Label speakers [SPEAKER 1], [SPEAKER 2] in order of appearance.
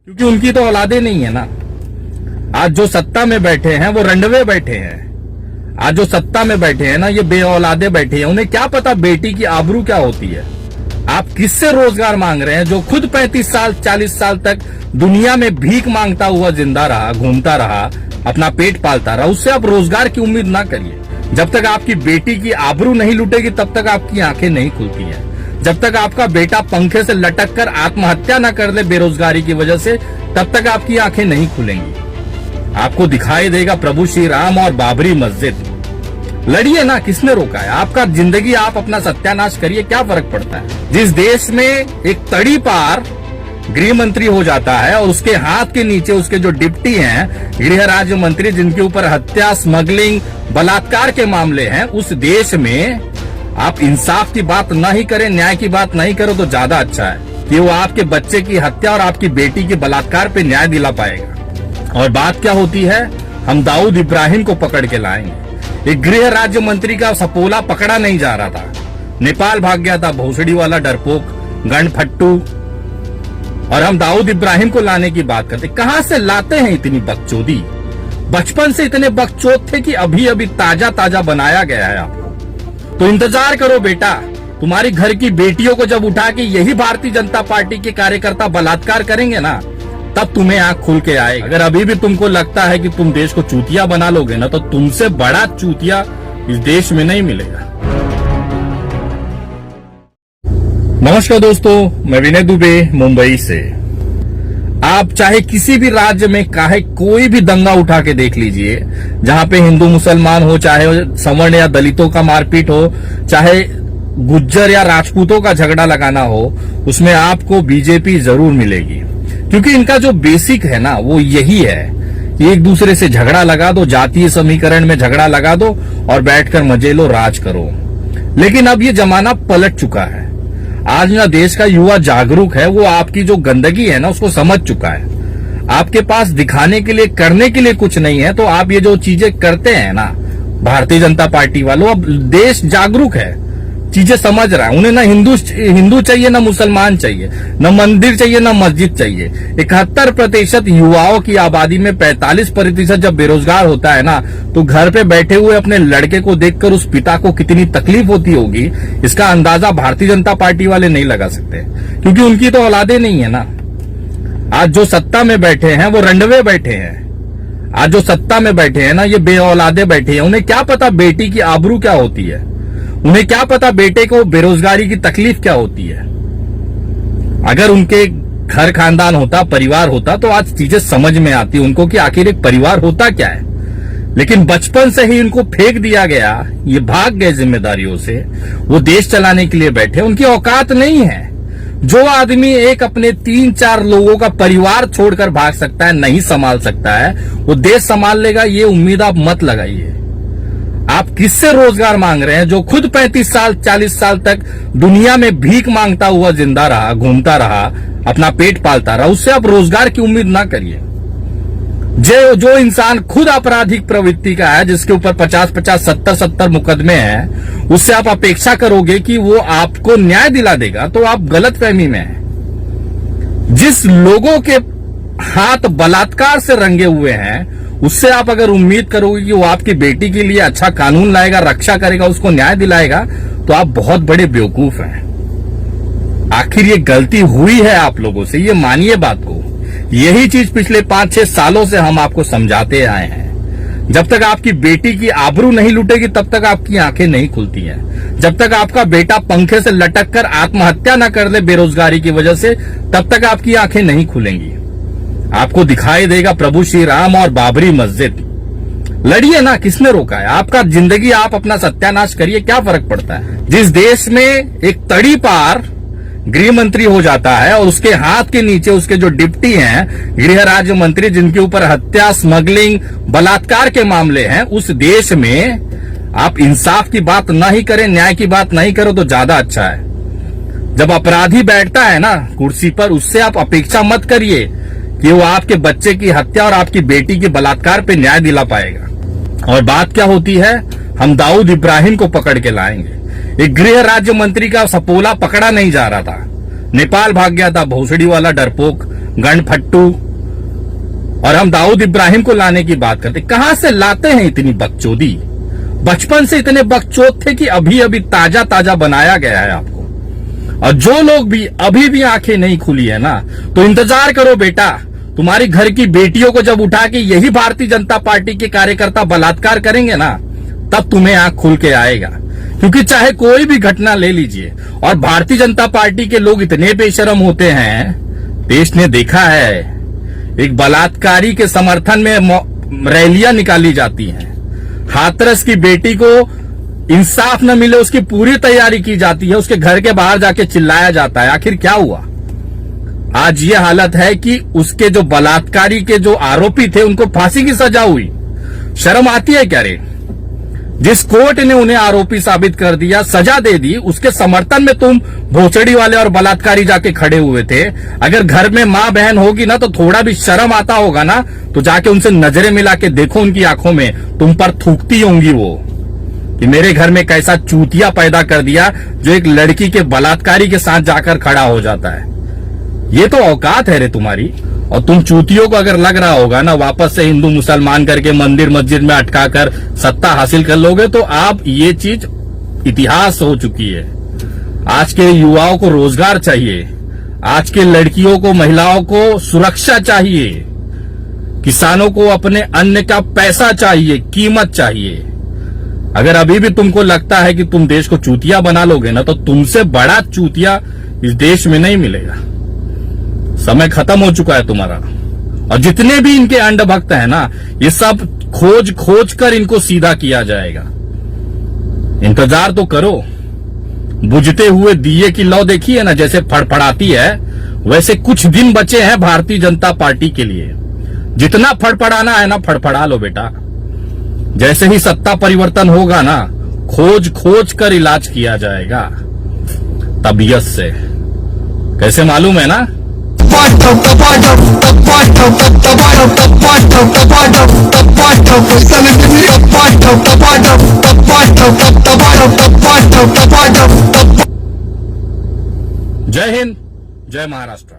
[SPEAKER 1] क्योंकि उनकी तो औलादे नहीं है ना। आज जो सत्ता में बैठे हैं वो रंडवे बैठे हैं। आज जो सत्ता में बैठे हैं ना, ये बे औलादे बैठे हैं। उन्हें क्या पता बेटी की आबरू क्या होती है। आप किससे रोजगार मांग रहे हैं? जो खुद 35 साल 40 साल तक दुनिया में भीख मांगता हुआ जिंदा रहा, घूमता रहा, अपना पेट पालता रहा, उससे आप रोजगार की उम्मीद ना करिए। जब तक आपकी बेटी की आबरू नहीं लुटेगी तब तक आपकी आंखें नहीं खुलती हैं। जब तक आपका बेटा पंखे से लटक कर आत्महत्या न कर ले बेरोजगारी की वजह से, तब तक आपकी आंखें नहीं खुलेंगी। आपको दिखाई देगा प्रभु श्री राम और बाबरी मस्जिद। लड़िए ना, किसने रोका है? आपका जिंदगी आप अपना सत्यानाश करिए, क्या फर्क पड़ता है? जिस देश में एक तड़ी पार गृह मंत्री हो जाता है और उसके हाथ के नीचे उसके जो डिप्टी हैं गृह राज्य मंत्री, जिनके ऊपर हत्या, स्मगलिंग, बलात्कार के मामले हैं, उस देश में आप इंसाफ की बात ना ही करें, न्याय की बात नहीं करो तो ज्यादा अच्छा है कि वो आपके बच्चे की हत्या और आपकी बेटी के बलात्कार पे न्याय दिला पाएगा। और बात क्या होती है? हम दाऊद इब्राहिम को पकड़ के लाएंगे। एक गृह राज्य मंत्री का सपोला पकड़ा नहीं जा रहा था, नेपाल भाग गया था, भोसड़ी वाला डरपोक गणफट्टू। और हम दाऊद इब्राहिम को लाने की बात करते। कहां से लाते हैं इतनी बकचोदी? बचपन से इतने बकचोद थे कि अभी अभी ताजा ताजा बनाया गया है आपको। तो इंतजार करो बेटा, तुम्हारी घर की बेटियों को जब उठा के यही भारतीय जनता पार्टी के कार्यकर्ता बलात्कार करेंगे ना, तब तुम्हें आंख खुल के आएगी। अगर अभी भी तुमको लगता है कि तुम देश को चूतिया बना लोगे ना, तो तुमसे बड़ा चूतिया इस देश में नहीं मिलेगा। नमस्कार दोस्तों, मैं विनय दुबे मुंबई से। आप चाहे किसी भी राज्य में चाहे कोई भी दंगा उठा के देख लीजिए, जहां पे हिंदू मुसलमान हो, चाहे सवर्ण या दलितों का मारपीट हो, चाहे गुज्जर या राजपूतों का झगड़ा लगाना हो, उसमें आपको बीजेपी जरूर मिलेगी। क्योंकि इनका जो बेसिक है ना, वो यही है कि एक दूसरे से झगड़ा लगा दो, जातीय समीकरण में झगड़ा लगा दो और बैठकर मजे लो, राज करो। लेकिन अब ये जमाना पलट चुका है। आज ना देश का युवा जागरूक है, वो आपकी जो गंदगी है ना उसको समझ चुका है। आपके पास दिखाने के लिए, करने के लिए कुछ नहीं है, तो आप ये जो चीजें करते हैं ना, भारतीय जनता पार्टी वालों, अब देश जागरूक है, चीजें समझ रहा है। उन्हें ना हिंदू चाहिए, ना मुसलमान चाहिए, ना मंदिर चाहिए, ना मस्जिद चाहिए। 71% युवाओं की आबादी में 45% जब बेरोजगार होता है ना, तो घर पे बैठे हुए अपने लड़के को देखकर उस पिता को कितनी तकलीफ होती होगी, इसका अंदाजा भारतीय जनता पार्टी वाले नहीं लगा सकते, क्योंकि उनकी तो औलादे नहीं है ना। आज जो सत्ता में बैठे हैं वो रंडवे बैठे हैं। आज जो सत्ता में बैठे हैं ना, ये बे औलादे बैठे हैं। उन्हें क्या पता बेटी की आबरू क्या होती है? उन्हें क्या पता बेटे को बेरोजगारी की तकलीफ क्या होती है? अगर उनके घर खानदान होता, परिवार होता, तो आज चीजें समझ में आती उनको कि आखिर एक परिवार होता क्या है। लेकिन बचपन से ही इनको फेंक दिया गया, ये भाग गए जिम्मेदारियों से, वो देश चलाने के लिए बैठे। उनकी औकात नहीं है। जो आदमी एक अपने 3-4 लोगों का परिवार छोड़कर भाग सकता है, नहीं संभाल सकता है, वो देश संभाल लेगा, ये उम्मीद आप मत लगाइए। आप किससे रोजगार मांग रहे हैं? जो खुद 35 साल 40 साल तक दुनिया में भीख मांगता हुआ जिंदा रहा, घूमता रहा, अपना पेट पालता रहा, उससे आप रोजगार की उम्मीद ना करिए। जो इंसान खुद आपराधिक प्रवृत्ति का है, जिसके ऊपर 50-50, 70-70 मुकदमे हैं, उससे आप अपेक्षा करोगे कि वो आपको न्याय दिला देगा, तो आप गलतफहमी में हैं। जिस लोगों के हाथ बलात्कार से रंगे हुए हैं, उससे आप अगर उम्मीद करोगे कि वो आपकी बेटी के लिए अच्छा कानून लाएगा, रक्षा करेगा, उसको न्याय दिलाएगा, तो आप बहुत बड़े बेवकूफ हैं। आखिर ये गलती हुई है आप लोगों से, ये मानिए बात को। यही चीज पिछले 5-6 सालों से हम आपको समझाते आए हैं। जब तक आपकी बेटी की आबरू नहीं लुटेगी तब तक आपकी आंखें नहीं खुलती हैं। जब तक आपका बेटा पंखे से लटक कर आत्महत्या न कर ले बेरोजगारी की वजह से, तब तक आपकी आंखें नहीं खुलेंगी। आपको दिखाई देगा प्रभु श्री राम और बाबरी मस्जिद। लड़िए ना, किसने रोका है? आपका जिंदगी आप अपना सत्यानाश करिए, क्या फर्क पड़ता है? जिस देश में एक तड़ी पार गृह मंत्री हो जाता है और उसके हाथ के नीचे उसके जो डिप्टी हैं गृह राज्य मंत्री, जिनके ऊपर हत्या, स्मगलिंग, बलात्कार के मामले हैं, उस देश में आप इंसाफ की बात ना ही करें, न्याय की बात नहीं करो तो ज्यादा अच्छा है। जब अपराधी बैठता है ना कुर्सी पर, उससे आप अपेक्षा मत करिए कि वो आपके बच्चे की हत्या और आपकी बेटी के बलात्कार पे न्याय दिला पाएगा। और बात क्या होती है? हम दाऊद इब्राहिम को पकड़ के लाएंगे। एक गृह राज्य मंत्री का सपोला पकड़ा नहीं जा रहा था, नेपाल भाग गया था, भोसड़ी वाला डरपोक गणफट्टू, और हम दाऊद इब्राहिम को लाने की बात करते। कहां से लाते हैं इतनी बकचोदी? बचपन से इतने बकचोद थे कि अभी अभी ताजा ताजा बनाया गया है आपको। और जो लोग भी अभी भी आंखें नहीं खुली है ना, तो इंतजार करो बेटा, तुम्हारी घर की बेटियों को जब उठा के यही भारतीय जनता पार्टी के कार्यकर्ता बलात्कार करेंगे ना, तब तुम्हें आंख खुल के आएगा। क्योंकि चाहे कोई भी घटना ले लीजिए, और भारतीय जनता पार्टी के लोग इतने बेशरम होते हैं, देश ने देखा है, एक बलात्कारी के समर्थन में रैलियां निकाली जाती हैं, हाथरस की बेटी को इंसाफ न मिले उसकी पूरी तैयारी की जाती है, उसके घर के बाहर जाके चिल्लाया जाता है। आखिर क्या हुआ? आज ये हालत है कि उसके जो बलात्कारी के जो आरोपी थे उनको फांसी की सजा हुई। शर्म आती है क्या रे? जिस कोर्ट ने उन्हें आरोपी साबित कर दिया, सजा दे दी, उसके समर्थन में तुम भोसड़ी वाले और बलात्कारी जाके खड़े हुए थे। अगर घर में मां बहन होगी ना, तो थोड़ा भी शर्म आता होगा ना, तो जाके उनसे नजरें मिला के देखो, उनकी आंखों में तुम पर थूकती होंगी वो कि मेरे घर में कैसा चूतिया पैदा कर दिया जो एक लड़की के बलात्कारी के साथ जाकर खड़ा हो जाता है। ये तो औकात है रे तुम्हारी। और तुम चूतियों को अगर लग रहा होगा ना वापस से हिंदू मुसलमान करके मंदिर मस्जिद में अटकाकर सत्ता हासिल कर लोगे, तो आप ये चीज इतिहास हो चुकी है। आज के युवाओं को रोजगार चाहिए, आज के लड़कियों को महिलाओं को सुरक्षा चाहिए, किसानों को अपने अन्न का पैसा चाहिए, कीमत चाहिए। अगर अभी भी तुमको लगता है कि तुम देश को चूतिया बना लोगे ना, तो तुमसे बड़ा चूतिया इस देश में नहीं मिलेगा। समय खत्म हो चुका है तुम्हारा। और जितने भी इनके अंधभक्त हैं ना, ये सब खोज खोज कर इनको सीधा किया जाएगा। इंतजार तो करो। बुझते हुए दिए की लौ देखी है ना, जैसे फड़फड़ाती है, वैसे कुछ दिन बचे हैं भारतीय जनता पार्टी के लिए। जितना फड़फड़ाना है ना, फड़फड़ा लो बेटा। जैसे ही सत्ता परिवर्तन होगा ना, खोज खोज कर इलाज किया जाएगा तबीयत से। कैसे मालूम है ना? जय हिंद, जय महाराष्ट्र।